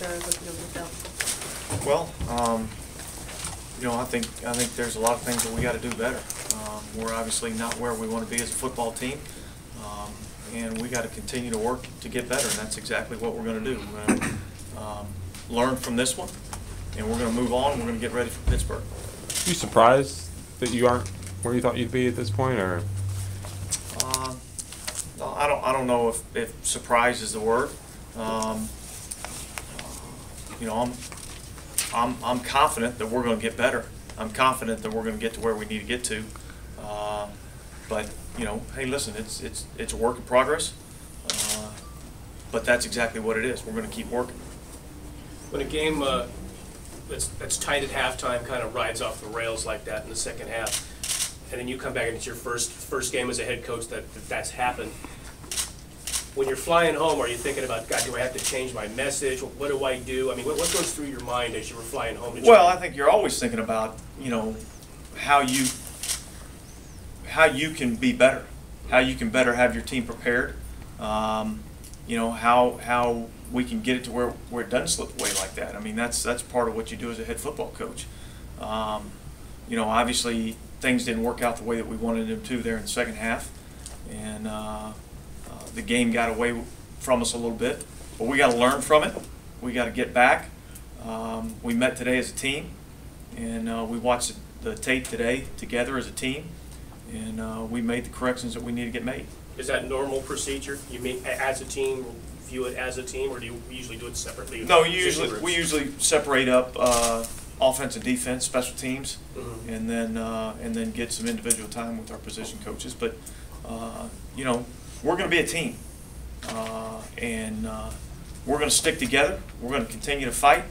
Looking over the film? Well, I think there's a lot of things that we got to do better. We're obviously not where we want to be as a football team, and we got to continue to work to get better. And that's exactly what we're going to do. We're going to learn from this one, and we're going to move on. We're going to get ready for Pittsburgh. Are you surprised that you aren't where you thought you'd be at this point, or? No, I don't know if surprise is the word. I'm confident that we're going to get better. I'm confident that we're going to get to where we need to get to. But hey, listen, it's a work in progress. But that's exactly what it is. We're going to keep working. When a game that's tight at halftime kind of rides off the rails like that in the second half, and then you come back and it's your first game as a head coach that's happened. When you're flying home, are you thinking about, God, do I have to change my message? What do I do? I mean, what goes through your mind as you were flying home? Well, I think you're always thinking about, how you can be better, how you can better have your team prepared, how we can get it to where it doesn't slip away like that. I mean, that's part of what you do as a head football coach. Obviously things didn't work out the way that we wanted them to there in the second half, and the game got away from us a little bit, but we got to learn from it. We got to get back. We met today as a team, and we watched the tape today together as a team, and we made the corrections that we need to get made. Is that normal procedure? You mean as a team, view it as a team, or do you usually do it separately? No, we usually separate up offense and defense, special teams, and then get some individual time with our position coaches. But we're going to be a team, and we're going to stick together. We're going to continue to fight,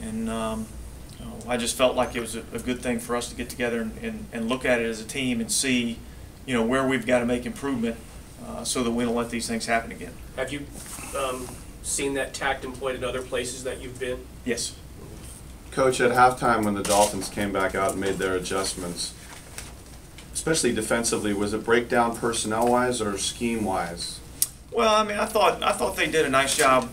and I just felt like it was a good thing for us to get together and look at it as a team and see, where we've got to make improvement so that we don't let these things happen again. Have you seen that tact employed in other places that you've been? Yes. Coach, at halftime when the Dolphins came back out and made their adjustments, especially defensively, was it breakdown personnel-wise or scheme-wise? Well, I mean, I thought they did a nice job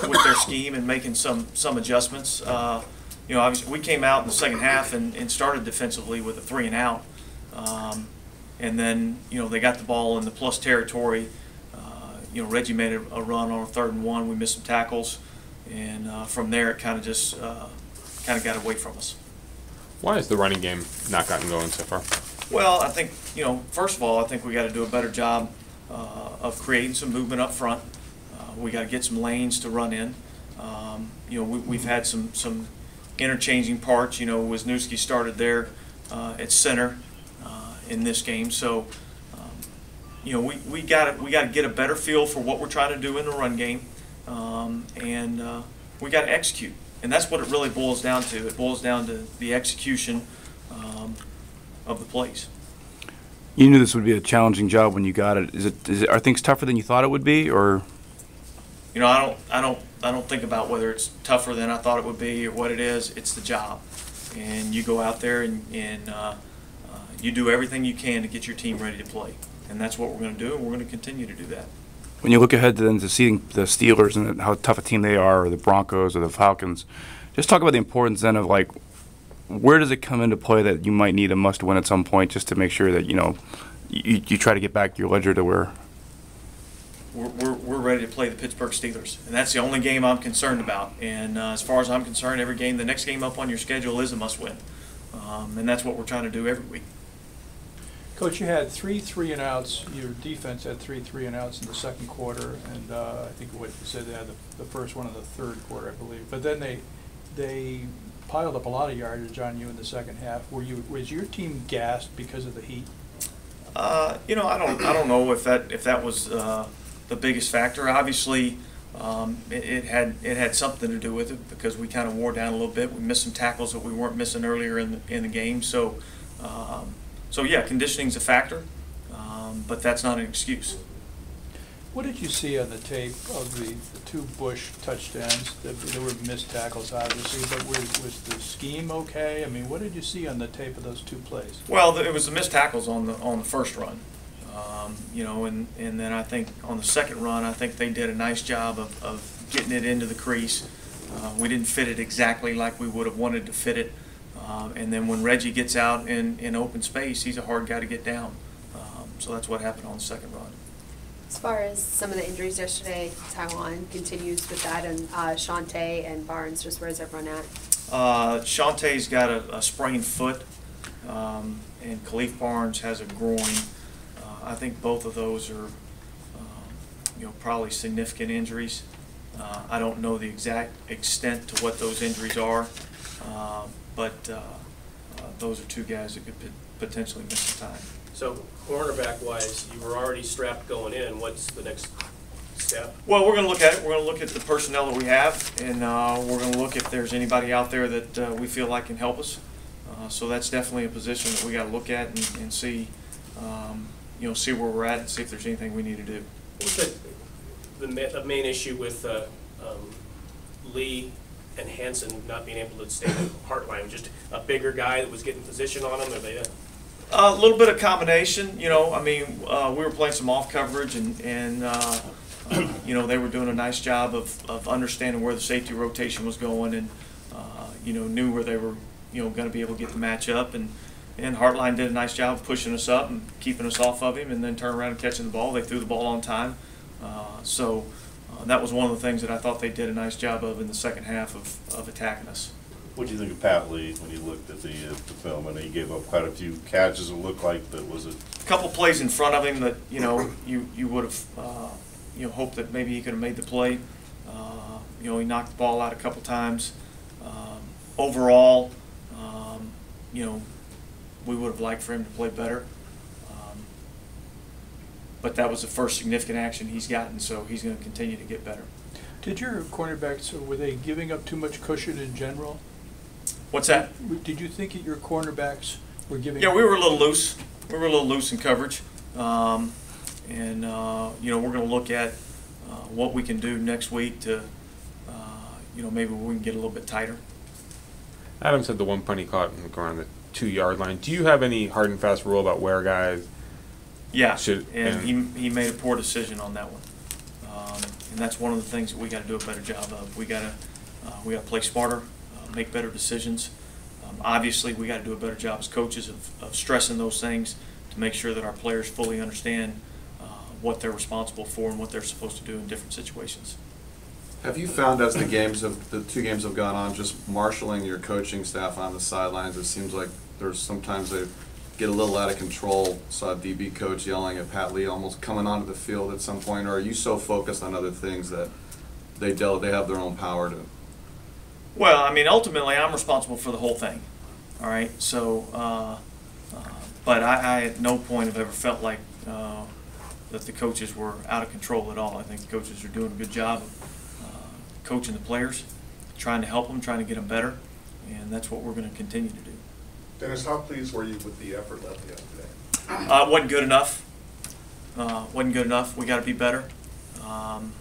with their scheme and making some adjustments. Obviously we came out in the second half and started defensively with a 3 and out, and then they got the ball in the plus territory. Reggie made a run on a 3rd and 1. We missed some tackles, and from there it kind of just got away from us. Why has the running game not gotten going so far? Well, I think, first of all, I think we got to do a better job of creating some movement up front. We got to get some lanes to run in. We've had some interchanging parts. Wisniewski started there at center in this game, so we got to get a better feel for what we're trying to do in the run game, and we got to execute. And that's what it really boils down to. It boils down to the execution of the plays. You knew this would be a challenging job when you got it. Are things tougher than you thought it would be, or? I don't think about whether it's tougher than I thought it would be or what it is. It's the job, and you go out there and you do everything you can to get your team ready to play, and that's what we're going to do, and we're going to continue to do that. When you look ahead to then to seeing the Steelers and how tough a team they are, or the Broncos or the Falcons, just talk about the importance then of where does it come into play that you might need a must-win at some point, just to make sure that you try to get back your ledger to where we're ready to play the Pittsburgh Steelers, and that's the only game I'm concerned about. And as far as I'm concerned, every game, the next game up on your schedule is a must-win, and that's what we're trying to do every week. Coach, you had 3 3-and-outs. Your defense had 3 3-and-outs in the second quarter, and I think what you said they had the first one in the third quarter, I believe. But then they piled up a lot of yardage on you in the second half. Was your team gassed because of the heat? I don't know if that was the biggest factor. Obviously, it had something to do with it because we kind of wore down a little bit. We missed some tackles that we weren't missing earlier in the game. So yeah, conditioning's a factor, but that's not an excuse. What did you see on the tape of the 2 Bush touchdowns? There were missed tackles, obviously, but was the scheme okay? I mean, what did you see on the tape of those 2 plays? Well, it was the missed tackles on the first run, and then I think on the second run, I think they did a nice job of getting it into the crease We didn't fit it exactly like we would have wanted to fit it. And then when Reggie gets out in open space, he's a hard guy to get down. So that's what happened on the second run. As far as some of the injuries yesterday, Taiwan continues with that, and Shante and Barnes, just where's everyone at? Shantae's got a sprained foot, and Khalif Barnes has a groin. I think both of those are, probably significant injuries. I don't know the exact extent to what those injuries are, but those are two guys that could potentially miss some time. So cornerback-wise, you were already strapped going in. What's the next step? Well, we're going to look at it. We're going to look at the personnel that we have, and we're going to look if there's anybody out there that we feel like can help us. So that's definitely a position that we got to look at and see, see where we're at and see if there's anything we need to do. What was the main issue with Lee and Hansen not being able to stay in the Heartline? Just a bigger guy that was getting position on him? Or they? A little bit of combination, we were playing some off coverage, and they were doing a nice job of understanding where the safety rotation was going, and knew where they were going to be able to get the match up, and Heartline did a nice job of pushing us up and keeping us off of him, and then turning around and catching the ball. They threw the ball on time, so that was one of the things that I thought they did a nice job of in the second half of attacking us. What do you think of Pat Lee when you looked at the film? I know he gave up quite a few catches. It looked like that was a couple plays in front of him that you would have hoped that maybe he could have made the play. He knocked the ball out a couple times. Overall, we would have liked for him to play better. But that was the first significant action he's gotten, so he's going to continue to get better. Did your cornerbacks, were they giving up too much cushion in general? What's that? Did you think that your cornerbacks were giving? Yeah, we were a little loose. We were a little loose in coverage, we're going to look at what we can do next week to, maybe we can get a little bit tighter. Adam said the one punt he caught around the 2-yard line. Do you have any hard and fast rule about where guys? Yeah, and he made a poor decision on that one, and that's one of the things that we got to do a better job of. We got to play smarter, make better decisions. Obviously, we got to do a better job as coaches of stressing those things to make sure that our players fully understand what they're responsible for and what they're supposed to do in different situations. Have you found as the two games have gone on, just marshaling your coaching staff on the sidelines, it seems like there's sometimes they get a little out of control? Saw a DB coach yelling at Pat Lee, almost coming onto the field at some point. Or are you so focused on other things that they have their own power to? Well, ultimately, I'm responsible for the whole thing. All right, so, but I at no point have ever felt like that the coaches were out of control at all. I think the coaches are doing a good job of coaching the players, trying to help them, trying to get them better, and that's what we're going to continue to do. Dennis, how pleased were you with the effort left yesterday? Wasn't good enough. Wasn't good enough. We got to be better, and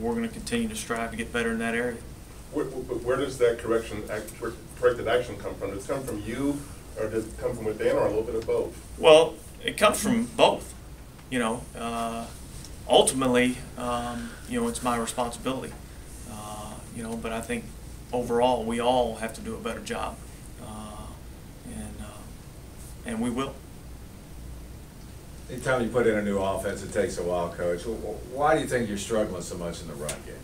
we're going to continue to strive to get better in that area. Where does that corrected action come from? Does it come from you, or does it come from within, or a little bit of both? Well, it comes from both. Ultimately, it's my responsibility. But I think overall we all have to do a better job, and we will. Anytime you put in a new offense, it takes a while, Coach. Why do you think you're struggling so much in the run game?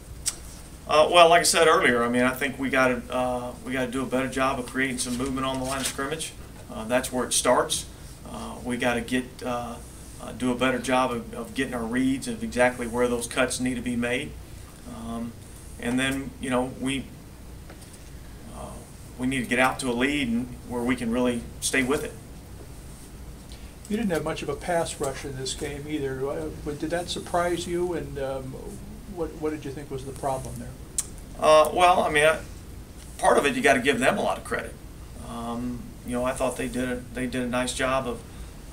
Well, like I said earlier, I think we got to do a better job of creating some movement on the line of scrimmage. That's where it starts. We got to do a better job of getting our reads of exactly where those cuts need to be made, and then we need to get out to a lead and where we can really stay with it. You didn't have much of a pass rush in this game either. Did that surprise you, and what did you think was the problem there? Well, part of it you got to give them a lot of credit. I thought they did a nice job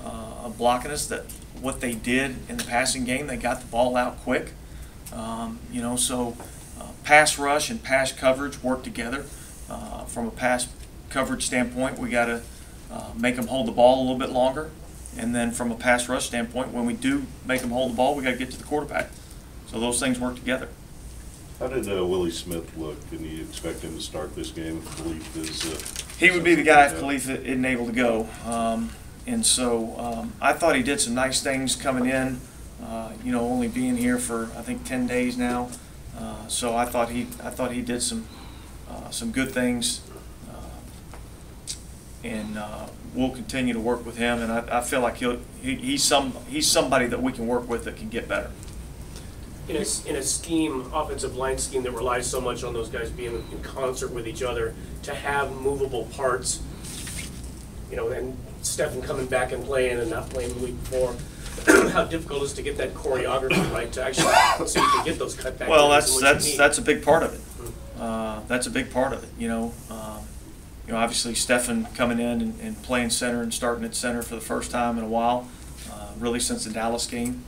of blocking us. That what they did in the passing game, they got the ball out quick. So pass rush and pass coverage work together. From a pass coverage standpoint, we got to make them hold the ball a little bit longer. And then from a pass rush standpoint, when we do make them hold the ball, we got to get to the quarterback. So those things work together. How did Willie Smith look? Can you expect him to start this game if Khalif is? He would be the guy if Khalif isn't able to go. And so I thought he did some nice things coming in, only being here for, I think, 10 days now. So I thought he did some good things. And we'll continue to work with him. And I feel like he's somebody that we can work with that can get better. In a scheme, offensive line scheme that relies so much on those guys being in concert with each other, to have movable parts, and Stephen coming back and playing and not playing the week before, how difficult it is to get that choreography right to actually so you can get those cutbacks. Well, that's a big part of it. That's a big part of it. Obviously Stephen coming in and playing center and starting at center for the first time in a while, really since the Dallas game.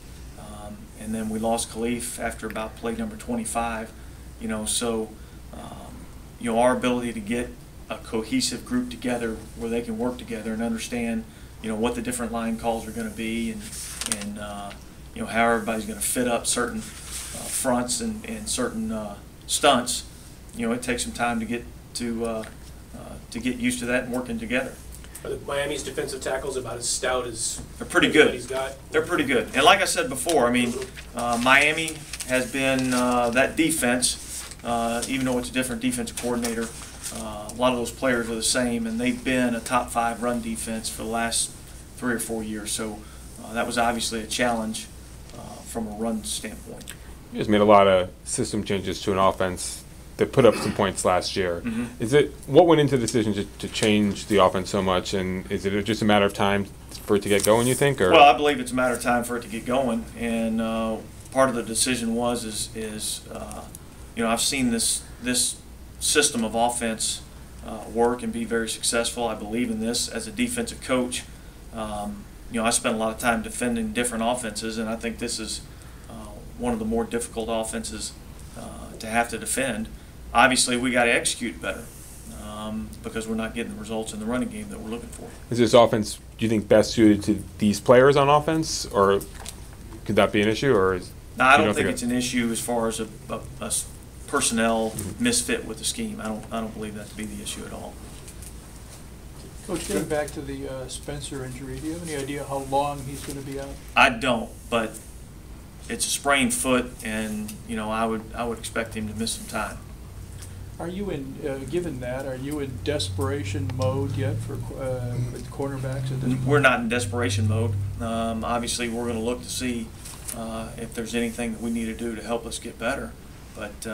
And then we lost Khalif after about play number 25, so our ability to get a cohesive group together where they can work together and understand, what the different line calls are going to be and how everybody's going to fit up certain fronts and certain stunts. It takes some time to get used to that and working together. Are Miami's defensive tackles about as stout as they're pretty good. He's got? They're pretty good. And like I said before, Miami has been that defense, even though it's a different defensive coordinator, a lot of those players are the same, and they've been a top 5 run defense for the last 3 or 4 years. So that was obviously a challenge from a run standpoint. You guys made a lot of system changes to an offense that put up some points last year. Mm-hmm. What went into the decision to change the offense so much, and is it just a matter of time for it to get going, you think? Or? Well, I believe it's a matter of time for it to get going, and part of the decision was I've seen this system of offense work and be very successful. I believe in this as a defensive coach. I spent a lot of time defending different offenses, and I think this is one of the more difficult offenses to have to defend. Obviously, we got to execute better because we're not getting the results in the running game that we're looking for. Is this offense, do you think, best suited to these players on offense, or could that be an issue? Or no, I don't think it's an issue as far as a personnel misfit with the scheme. I don't believe that to be the issue at all. Coach, getting back to the Spencer injury, do you have any idea how long he's going to be out? I don't, but it's a sprained foot, and I would expect him to miss some time. Are you given that, are you in desperation mode yet for with cornerbacks at this point? We're not in desperation mode. Obviously, we're going to look to see if there's anything that we need to do to help us get better. But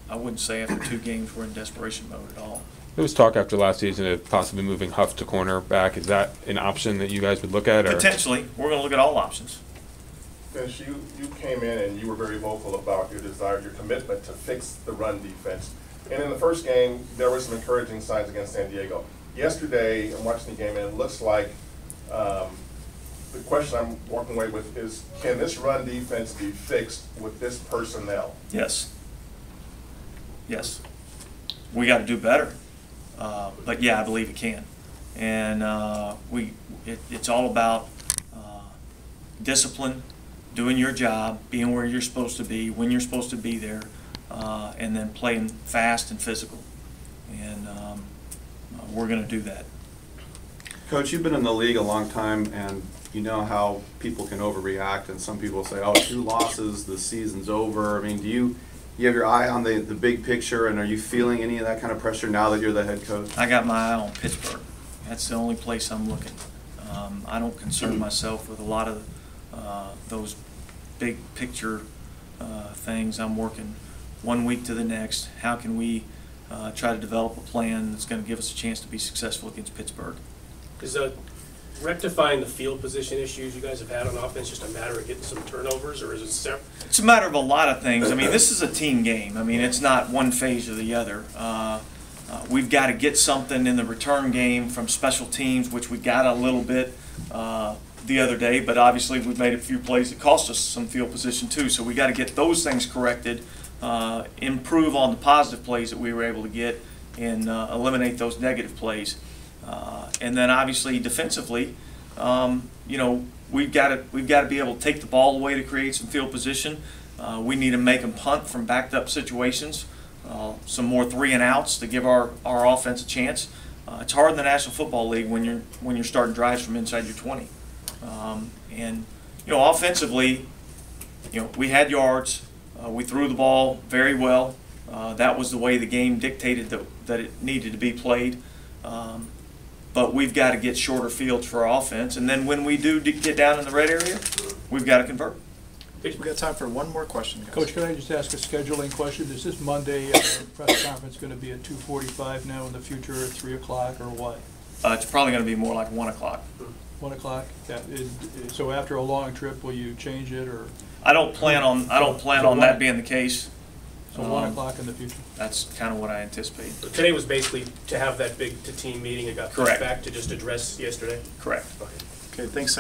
I wouldn't say after 2 games we're in desperation mode at all. There was talk after last season of possibly moving Huff to cornerback. Is that an option that you guys would look at? Or? Potentially. We're going to look at all options. Since you came in and you were very vocal about your desire, your commitment to fix the run defense. And in the first game, there were some encouraging signs against San Diego. Yesterday, I'm watching the game, and it looks like the question I'm walking away with is, can this run defense be fixed with this personnel? Yes. Yes. We got to do better. But yeah, I believe it can. And it's all about discipline, doing your job, being where you're supposed to be, when you're supposed to be there, and then playing fast and physical. And we're going to do that. Coach, you've been in the league a long time, and you know how people can overreact, and some people say, oh, 2 losses, the season's over. Do you have your eye on the big picture, and are you feeling any of that kind of pressure now that you're the head coach? I got my eye on Pittsburgh. That's the only place I'm looking. I don't concern myself with a lot of those big picture things. I'm working one week to the next. How can we try to develop a plan that's going to give us a chance to be successful against Pittsburgh? Is rectifying the field position issues you guys have had on offense just a matter of getting some turnovers, or is it separate? It's a matter of a lot of things. This is a team game. It's not one phase or the other. We've got to get something in the return game from special teams, which we got a little bit the other day, but obviously we've made a few plays that cost us some field position too. So we got to get those things corrected, improve on the positive plays that we were able to get, and eliminate those negative plays. And then obviously defensively, we've got to be able to take the ball away to create some field position, We need to make them punt from backed up situations, some more 3 and outs to give our offense a chance. It's hard in the National Football League when you're starting drives from inside your 20. And offensively, we had yards. We threw the ball very well. That was the way the game dictated that it needed to be played. But we've got to get shorter fields for our offense. And then when we do get down in the red area, we've got to convert. We got time for one more question, guys. Coach, can I just ask a scheduling question? Is this Monday press conference going to be at 2:45 now in the future, at 3 o'clock, or what? It's probably going to be more like 1 o'clock. 1 o'clock? So after a long trip, will you change it, or? I don't plan on that being the case. So 1 o'clock in the future? That's kind of what I anticipate. So today was basically to have that big team meeting. It got pushed Correct. back to just address yesterday? Correct. Okay. Okay, thanks,